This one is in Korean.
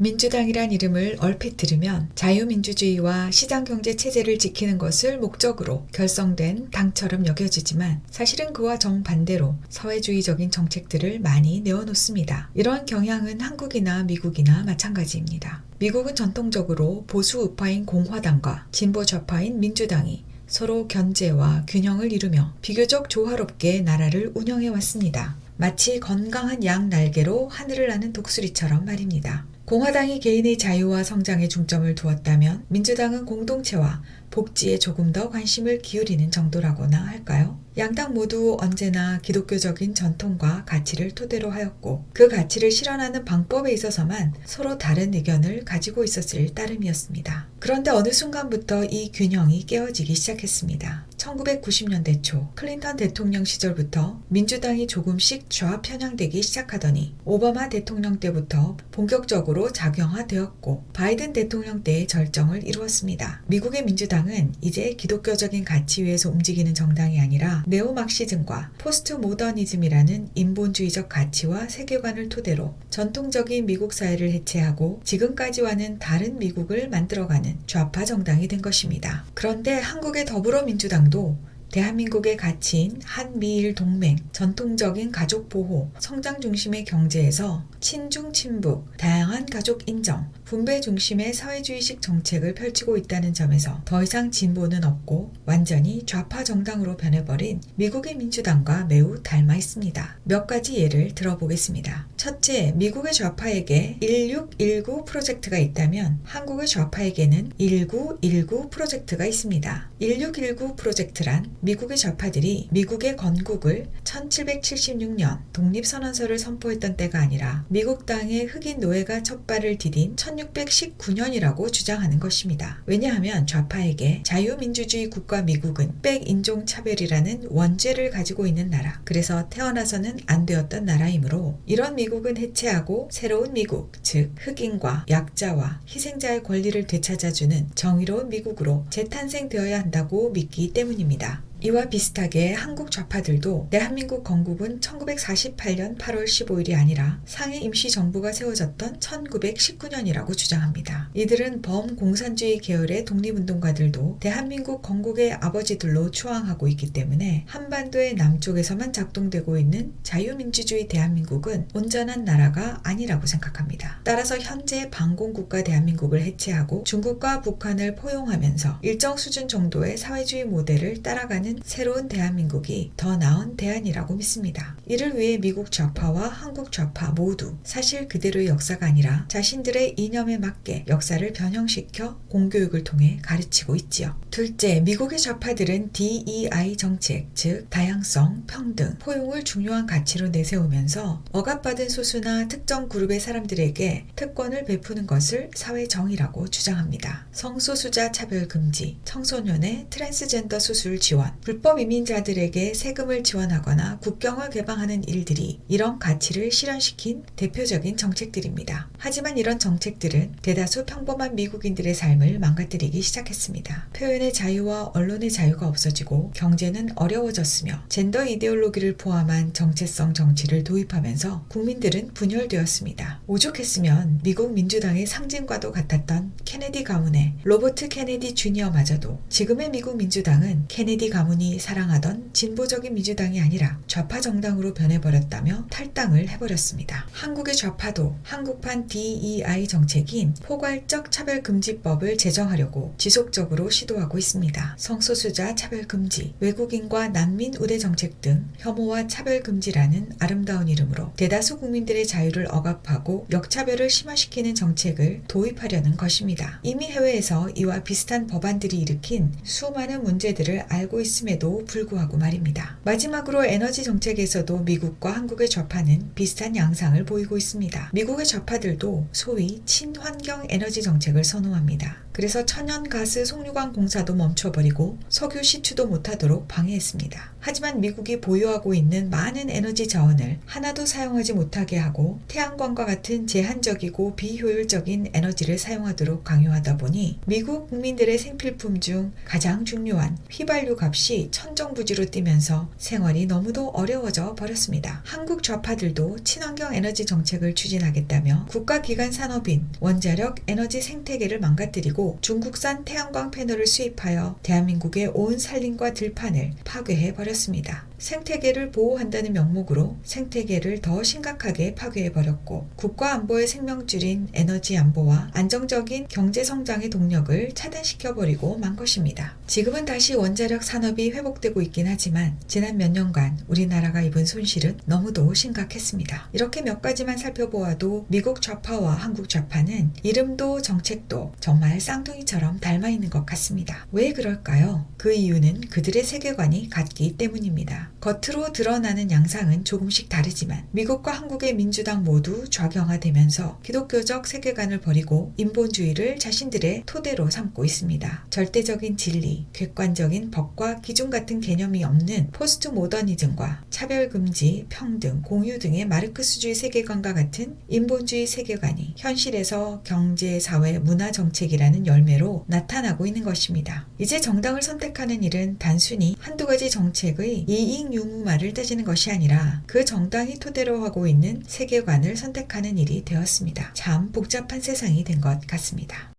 민주당이란 이름을 얼핏 들으면 자유민주주의와 시장경제 체제를 지키는 것을 목적으로 결성된 당처럼 여겨지지만 사실은 그와 정반대로 사회주의적인 정책들을 많이 내어놓습니다. 이런 경향은 한국이나 미국이나 마찬가지입니다. 미국은 전통적으로 보수 우파인 공화당과 진보 좌파인 민주당이 서로 견제와 균형을 이루며 비교적 조화롭게 나라를 운영해 왔습니다. 마치 건강한 양 날개로 하늘을 나는 독수리처럼 말입니다. 공화당이 개인의 자유와 성장에 중점을 두었다면 민주당은 공동체와 복지에 조금 더 관심을 기울이는 정도라고나 할까요? 양당 모두 언제나 기독교적인 전통과 가치를 토대로 하였고 그 가치를 실현하는 방법에 있어서만 서로 다른 의견을 가지고 있었을 따름이었습니다. 그런데 어느 순간부터 이 균형이 깨어지기 시작했습니다. 1990년대 초 클린턴 대통령 시절부터 민주당이 조금씩 좌편향되기 시작하더니 오바마 대통령 때부터 본격적으로 작용화되었고 바이든 대통령 때의 절정을 이루었습니다. 미국의 민주당은 이제 기독교적인 가치 위에서 움직이는 정당이 아니라 네오막시즘과 포스트 모더니즘이라는 인본주의적 가치와 세계관을 토대로 전통적인 미국 사회를 해체하고 지금까지와는 다른 미국을 만들어가는 좌파 정당이 된 것입니다. 그런데 한국의 더불어민주당도 대한민국의 가치인 한미일 동맹, 전통적인 가족 보호, 성장 중심의 경제에서 친중 친북, 다양한 가족 인정, 분배 중심의 사회주의식 정책을 펼치고 있다는 점에서 더 이상 진보는 없고 완전히 좌파 정당으로 변해버린 미국의 민주당과 매우 닮아 있습니다. 몇 가지 예를 들어보겠습니다. 첫째, 미국의 좌파에게 1619 프로젝트가 있다면 한국의 좌파에게는 1919 프로젝트가 있습니다. 1619 프로젝트란 미국의 좌파들이 미국의 건국을 1776년 독립선언서를 선포했던 때가 아니라 미국 땅에 흑인 노예가 첫 발을 디딘 1619년이라고 주장하는 것입니다. 왜냐하면 좌파에게 자유민주주의 국가 미국은 백인종차별이라는 원죄를 가지고 있는 나라, 그래서 태어나서는 안 되었던 나라이므로 이런 미국은 해체하고 새로운 미국, 즉 흑인과 약자와 희생자의 권리를 되찾아주는 정의로운 미국으로 재탄생되어야 한다고 믿기 때문입니다. 이와 비슷하게 한국 좌파들도 대한민국 건국은 1948년 8월 15일이 아니라 상해 임시정부가 세워졌던 1919년이라고 주장합니다. 이들은 범공산주의 계열의 독립운동가들도 대한민국 건국의 아버지들로 추앙하고 있기 때문에 한반도의 남쪽에서만 작동되고 있는 자유민주주의 대한민국은 온전한 나라가 아니라고 생각합니다. 따라서 현재 반공국가 대한민국을 해체하고 중국과 북한을 포용하면서 일정 수준 정도의 사회주의 모델을 따라가는 새로운 대한민국이 더 나은 대안이라고 믿습니다. 이를 위해 미국 좌파와 한국 좌파 모두 사실 그대로의 역사가 아니라 자신들의 이념에 맞게 역사를 변형시켜 공교육을 통해 가르치고 있지요. 둘째, 미국의 좌파들은 DEI 정책, 즉 다양성, 평등, 포용을 중요한 가치로 내세우면서 억압받은 소수나 특정 그룹의 사람들에게 특권을 베푸는 것을 사회정의라고 주장합니다. 성소수자 차별 금지, 청소년의 트랜스젠더 수술 지원, 불법 이민자들에게 세금을 지원하거나 국경을 개방하는 일들이 이런 가치를 실현시킨 대표적인 정책들입니다. 하지만 이런 정책들은 대다수 평범한 미국인들의 삶을 망가뜨리기 시작했습니다. 표현의 자유와 언론의 자유가 없어지고 경제는 어려워졌으며 젠더 이데올로기를 포함한 정체성 정치를 도입하면서 국민들은 분열되었습니다. 오죽했으면 미국 민주당의 상징과도 같았던 케네디 가문의 로버트 케네디 주니어마저도 지금의 미국 민주당은 케네디 가문이 사랑하던 진보적인 민주당이 아니라 좌파 정당으로 변해버렸다며 탈당을 해버렸습니다. 한국의 좌파도 한국판 DEI 정책인 포괄적 차별금지법을 제정하려고 지속적으로 시도하고 있습니다. 성소수자 차별금지, 외국인과 난민 우대 정책 등 혐오와 차별금지라는 아름다운 이름으로 대다수 국민들의 자유를 억압하고 역차별을 심화시키는 정책을 도입하려는 것입니다. 이미 해외에서 이와 비슷한 법안들이 일으킨 수많은 문제들을 알고 있음에도 불구하고 말입니다. 마지막으로 에너지 정책에서도 미국과 한국의 좌파는 비슷한 양상을 보이고 있습니다. 미국의 좌파들도 소위 친환경 에너지 정책을 선호합니다. 그래서 천연가스 송유관 공사도 멈춰버리고 석유 시추도 못하도록 방해했습니다. 하지만 미국이 보유하고 있는 많은 에너지 자원을 하나도 사용하지 못하게 하고 태양광과 같은 제한적이고 비효율적인 에너지를 사용하도록 강요하다 보니 미국 국민들의 생필품 중 가장 중요한 휘발유 값이 없이 천정부지로 뛰면서 생활이 너무도 어려워져 버렸습니다. 한국 좌파들도 친환경 에너지 정책을 추진하겠다며 국가기관 산업인 원자력 에너지 생태계를 망가뜨리고 중국산 태양광 패널을 수입하여 대한민국의 온 산림과 들판을 파괴해 버렸습니다. 생태계를 보호한다는 명목으로 생태계를 더 심각하게 파괴해버렸고 국가 안보의 생명줄인 에너지 안보와 안정적인 경제 성장의 동력을 차단시켜버리고 만 것입니다. 지금은 다시 원자력 산업이 회복되고 있긴 하지만 지난 몇 년간 우리나라가 입은 손실은 너무도 심각했습니다. 이렇게 몇 가지만 살펴보아도 미국 좌파와 한국 좌파는 이름도 정책도 정말 쌍둥이처럼 닮아 있는 것 같습니다. 왜 그럴까요? 그 이유는 그들의 세계관이 같기 때문입니다. 겉으로 드러나는 양상은 조금씩 다르지만 미국과 한국의 민주당 모두 좌경화되면서 기독교적 세계관을 버리고 인본주의를 자신들의 토대로 삼고 있습니다. 절대적인 진리, 객관적인 법과 기준 같은 개념이 없는 포스트 모더니즘과 차별금지, 평등, 공유 등의 마르크스주의 세계관과 같은 인본주의 세계관이 현실에서 경제, 사회, 문화 정책이라는 열매로 나타나고 있는 것입니다. 이제 정당을 선택하는 일은 단순히 한두 가지 정책의 이익 유무만을 따지는 것이 아니라 그 정당이 토대로 하고 있는 세계관을 선택하는 일이 되었습니다. 참 복잡한 세상이 된 것 같습니다.